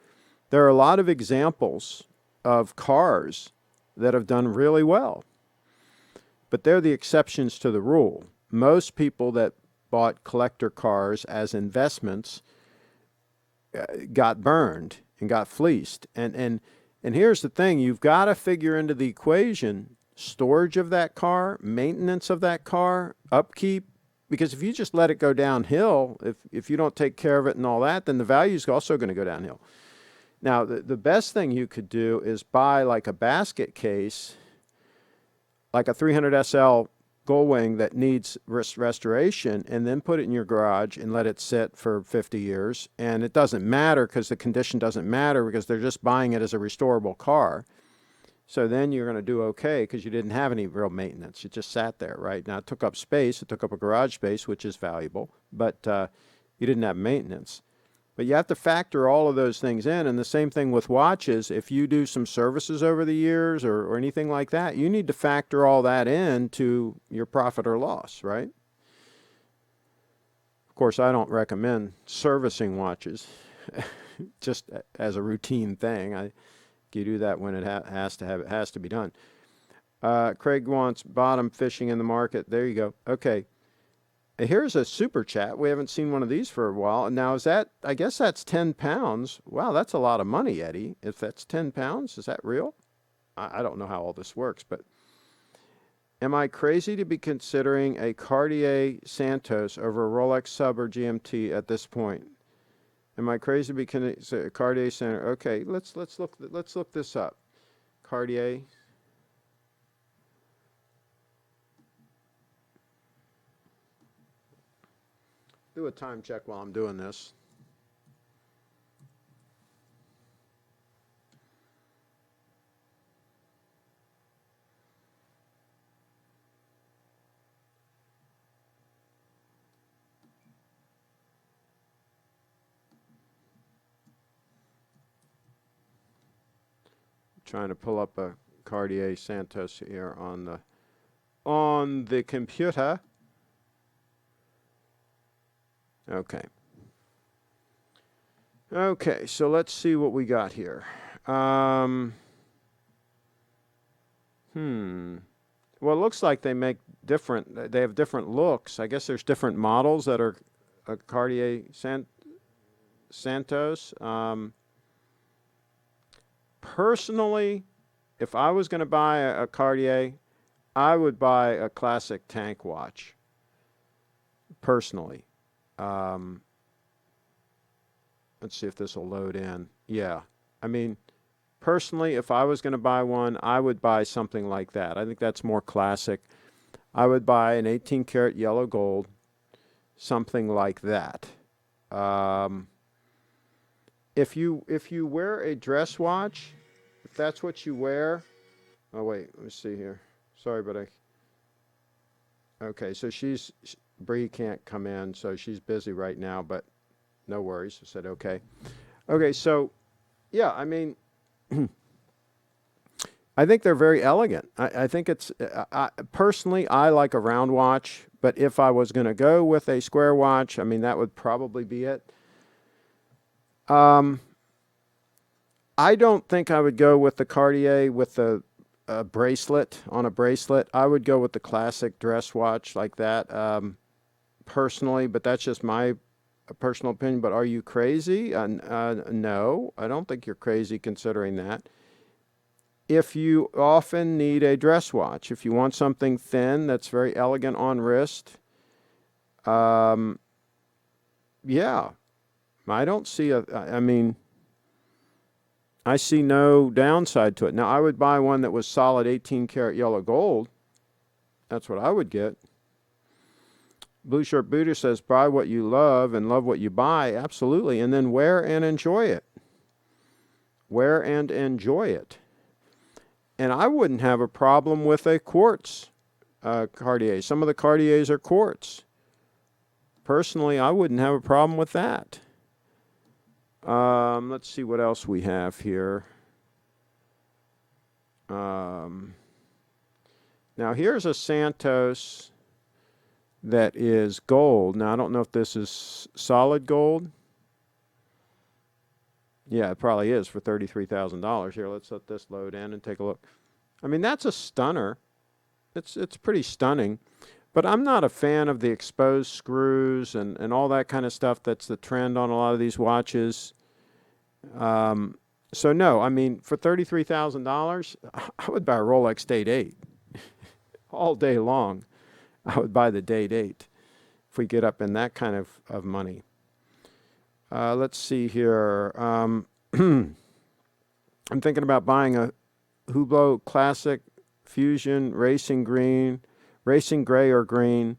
There are a lot of examples of cars that have done really well, but they're the exceptions to the rule. Most people that bought collector cars as investments got burned and got fleeced. And here's the thing, you've got to figure into the equation storage of that car, maintenance of that car, upkeep, because if you just let it go downhill, if you don't take care of it and all that, then the value is also going to go downhill. Now, the best thing you could do is buy like a basket case, like a 300 SL Gullwing that needs restoration, and then put it in your garage and let it sit for 50 years. And it doesn't matter because the condition doesn't matter because they're just buying it as a restorable car. So then you're going to do okay because you didn't have any real maintenance. It just sat there, right? Now, it took up space. It took up a garage space, which is valuable, but you didn't have maintenance. But you have to factor all of those things in. And the same thing with watches. If you do some services over the years or anything like that, you need to factor all that in to your profit or loss, right? Of course, I don't recommend servicing watches just as a routine thing. You do that when it has to be done. Craig wants bottom fishing in the market. There you go. Okay. Here's a super chat. We haven't seen one of these for a while. Now, is that, I guess that's 10 pounds. Wow, that's a lot of money, Eddie. If that's 10 pounds, is that real? I don't know how all this works, but am I crazy to be considering a Cartier Santos over a Rolex Sub or GMT at this point? Am I crazy to be considering Cartier Santos? Okay, let's look this up. Cartier. Do a time check while I'm doing this. Trying to pull up a Cartier Santos here on the computer. Okay. Okay, so let's see what we got here. Well, it looks like they have different looks. I guess there's different models that are Cartier Santos. Personally, if I was going to buy a Cartier, I would buy a classic tank watch. Personally. Let's see if this will load in. Yeah. I mean, Personally, if I was going to buy one, I would buy something like that. I think that's more classic. I would buy an 18 karat yellow gold, something like that. If you wear a dress watch, if that's what you wear, oh wait, let me see here. Sorry, but okay, so Bree can't come in, so she's busy right now, but no worries. I said okay. Okay, so yeah, I mean, I think they're very elegant. I think it's, personally, I like a round watch, but if I was going to go with a square watch, I mean, that would probably be it. I don't think I would go with the Cartier with the bracelet on a bracelet. I would go with the classic dress watch like that, personally, but that's just my personal opinion. But are you crazy? No, I don't think you're crazy considering that. If you often need a dress watch, if you want something thin that's very elegant on wrist, yeah, I don't see I mean, I see no downside to it. Now, I would buy one that was solid 18 karat yellow gold. That's what I would get. Blue Shirt Buddha says, buy what you love and love what you buy. Absolutely. And then wear and enjoy it. Wear and enjoy it. And I wouldn't have a problem with a quartz Cartier. Some of the Cartiers are quartz. Personally, I wouldn't have a problem with that. Let's see what else we have here. Now, here's a Santos that is gold. Now, I don't know if this is solid gold. Yeah, it probably is for $33,000. Here, let's let this load in and take a look. I mean, that's a stunner. It's pretty stunning. But I'm not a fan of the exposed screws and all that kind of stuff that's the trend on a lot of these watches. So, no, I mean, for $33,000, I would buy a Rolex Date 8 all day long. I would buy the Date 8 if we get up in that kind of money. Let's see here. I'm thinking about buying a Hublot Classic Fusion Racing Green, Racing Gray or Green.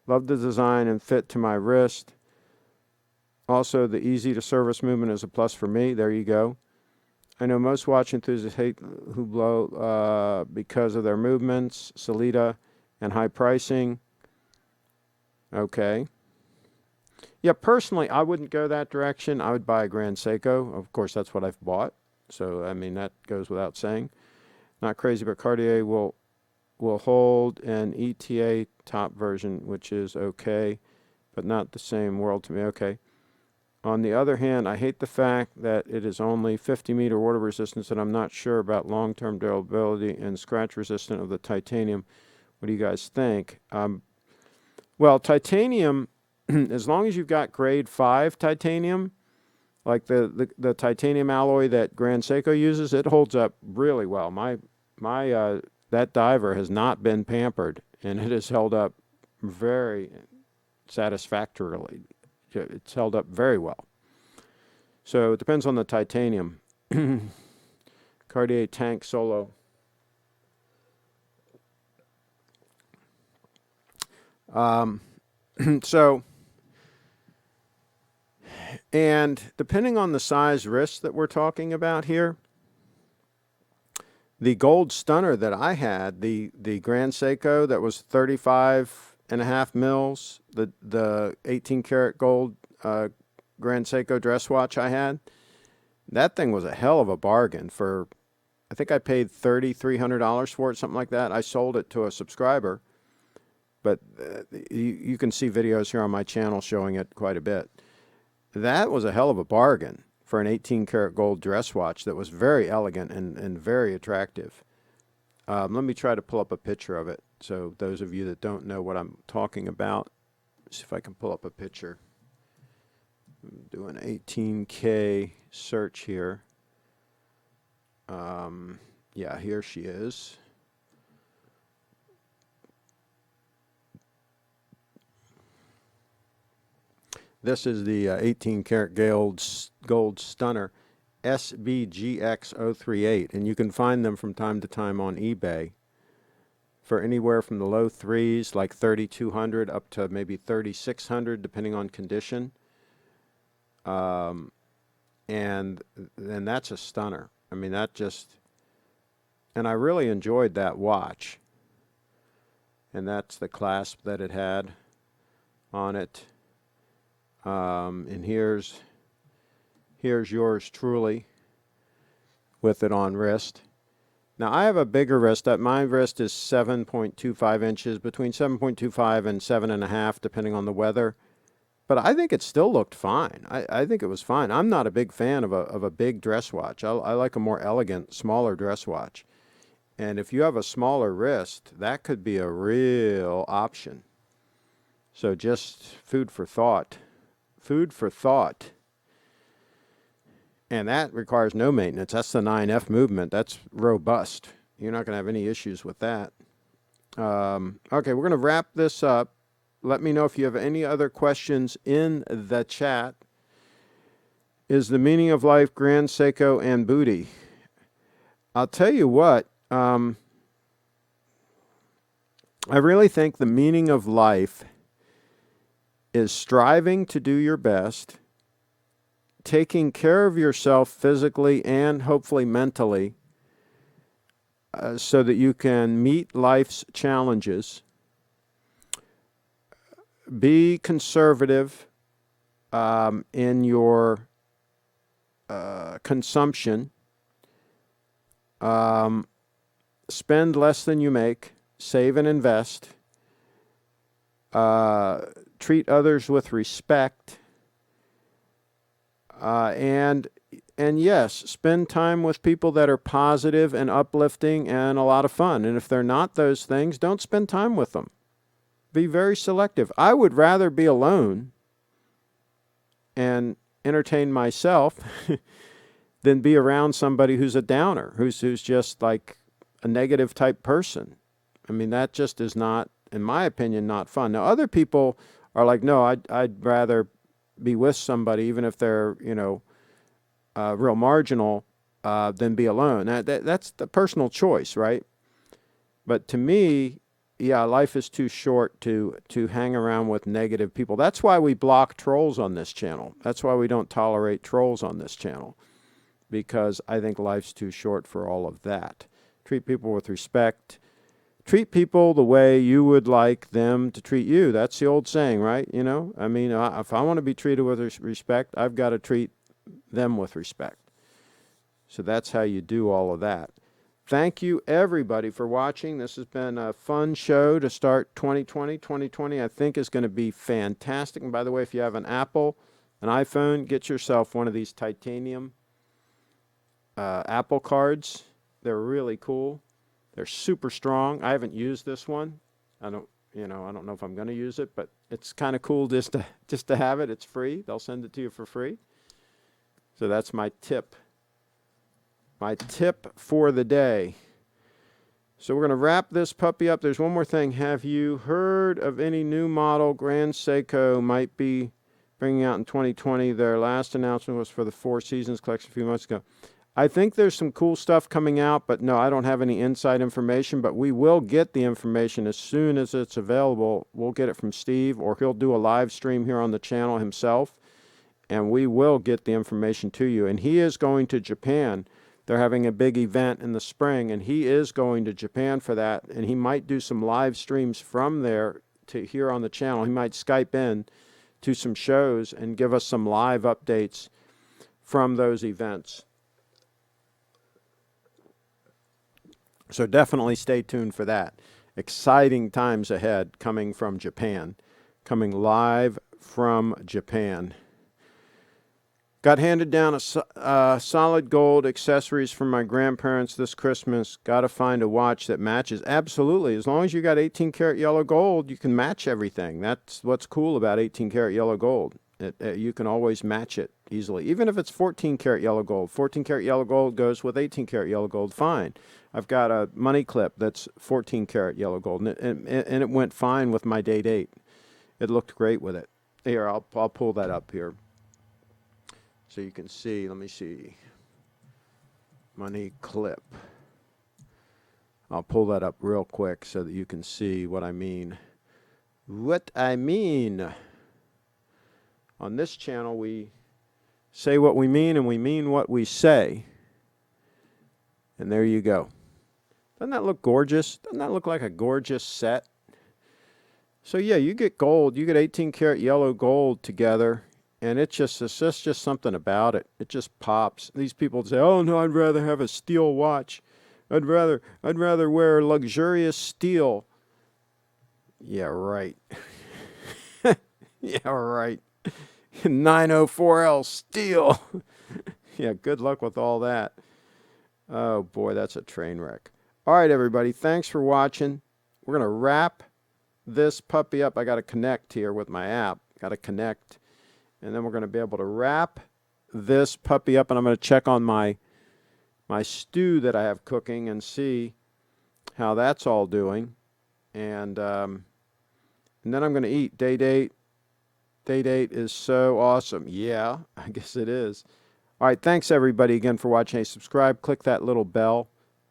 Love the design and fit to my wrist. Also, the easy to service movement is a plus for me. There you go. I know most watch enthusiasts hate Hublot because of their movements, Solida, and high pricing. Okay. Yeah, personally, I wouldn't go that direction. I would buy a Grand Seiko. Of course, that's what I've bought. So, I mean, that goes without saying. Not crazy, but Cartier will hold an ETA top version, which is okay, but not the same world to me. Okay. On the other hand, I hate the fact that it is only 50-meter water resistance, and I'm not sure about long-term durability and scratch resistant of the titanium. What do you guys think? Well, titanium, as long as you've got grade 5 titanium, like the titanium alloy that Grand Seiko uses, it holds up really well. That diver has not been pampered, and it has held up very satisfactorily. It's held up very well. So it depends on the titanium. Cartier Tank Solo. So, and depending on the size wrist that we're talking about here, the gold stunner that I had, the Grand Seiko that was 35.5 mils, the 18 karat gold Grand Seiko dress watch I had, that thing was a hell of a bargain for, I think I paid $3,300 for it, something like that. I sold it to a subscriber, but you can see videos here on my channel showing it quite a bit. That was a hell of a bargain for an 18 karat gold dress watch that was very elegant and very attractive. Let me try to pull up a picture of it. So those of you that don't know what I'm talking about, see if I can pull up a picture. Do an 18K search here. Yeah, here she is. This is the 18 karat gold stunner. SBGX038, and you can find them from time to time on eBay for anywhere from the low threes, like 3,200, up to maybe 3,600, depending on condition. And that's a stunner. I mean, that just, and I really enjoyed that watch. And that's the clasp that it had on it. And here's yours truly with it on wrist. Now, I have a bigger wrist. My wrist is 7.25 inches, between 7.25 and 7.5, depending on the weather. But I think it still looked fine. I think it was fine. I'm not a big fan of a big dress watch. I like a more elegant, smaller dress watch. And if you have a smaller wrist, that could be a real option. So just food for thought. Food for thought. And that requires no maintenance. That's the 9F movement. That's robust. You're not going to have any issues with that. Okay, we're going to wrap this up. Let me know if you have any other questions in the chat. Is the meaning of life Grand Seiko and booty? I'll tell you what. I really think the meaning of life is striving to do your best, taking care of yourself physically and hopefully mentally, so that you can meet life's challenges. Be conservative in your consumption. Spend less than you make. Save and invest. Treat others with respect. And yes, spend time with people that are positive and uplifting and a lot of fun. And if they're not those things, don't spend time with them. Be very selective. I would rather be alone and entertain myself than be around somebody who's a downer, who's just like a negative type person. I mean, that just is not, in my opinion, not fun. Now, other people are like, no, I'd rather be with somebody, even if they're, real marginal, than be alone. That's the personal choice, right? But to me, yeah, life is too short to hang around with negative people. That's why we block trolls on this channel. That's why we don't tolerate trolls on this channel, because I think life's too short for all of that. Treat people with respect. Treat people the way you would like them to treat you. That's the old saying, right? I mean, if I want to be treated with respect, I've got to treat them with respect. So that's how you do all of that. Thank you, everybody, for watching. This has been a fun show to start 2020. 2020, I think, is going to be fantastic. And by the way, if you have an Apple, an iPhone, get yourself one of these titanium Apple cards. They're really cool. They're super strong. I haven't used this one. I don't know if I'm going to use it, but it's kind of cool just to have it. It's free. They'll send it to you for free. So that's my tip. My tip for the day. So we're going to wrap this puppy up. There's one more thing. Have you heard of any new model Grand Seiko might be bringing out in 2020? Their last announcement was for the Four Seasons collection a few months ago. I think there's some cool stuff coming out, but no, I don't have any inside information, but we will get the information as soon as it's available. We'll get it from Steve, or he'll do a live stream here on the channel himself, and we will get the information to you. And he is going to Japan. They're having a big event in the spring, and he is going to Japan for that, and he might do some live streams from there to here on the channel. He might Skype in to some shows and give us some live updates from those events. So definitely stay tuned for that. Exciting times ahead coming from Japan. Coming live from Japan. Got handed down a solid gold accessories from my grandparents this Christmas. Got to find a watch that matches. Absolutely. As long as you got 18 karat yellow gold, you can match everything. That's what's cool about 18 karat yellow gold. You can always match it easily. Even if it's 14 karat yellow gold. 14 karat yellow gold goes with 18 karat yellow gold. Fine. I've got a money clip that's 14 karat yellow gold, and it went fine with my date 8. It looked great with it. Here, I'll pull that up here so you can see. Let me see. money clip. I'll pull that up real quick so that you can see what I mean. What I mean. On this channel, we say what we mean and we mean what we say. And there you go. Doesn't that look gorgeous? Doesn't that look like a gorgeous set? So yeah, you get gold, you get 18 karat yellow gold together, and it's just something about it. It just pops. These people say, "Oh no, I'd rather have a steel watch. I'd rather wear luxurious steel." Yeah, right. Yeah, right. 904L steel. Yeah, good luck with all that. Oh boy, that's a train wreck. All right, everybody, thanks for watching. We're going to wrap this puppy up. I got to connect here with my app. Got to connect. And then we're going to be able to wrap this puppy up, and I'm going to check on my stew that I have cooking and see how that's all doing. And then I'm going to eat. Day date is so awesome. Yeah, I guess it is. All right, thanks everybody again for watching. Hey, subscribe, click that little bell,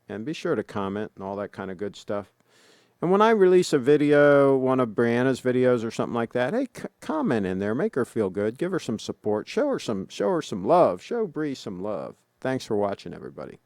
and be sure to comment and all that kind of good stuff. And when I release a video, one of Brianna's videos or something like that, hey, comment in there. Make her feel good. Give her some support. Show her some love. Show Bree some love. Thanks for watching, everybody.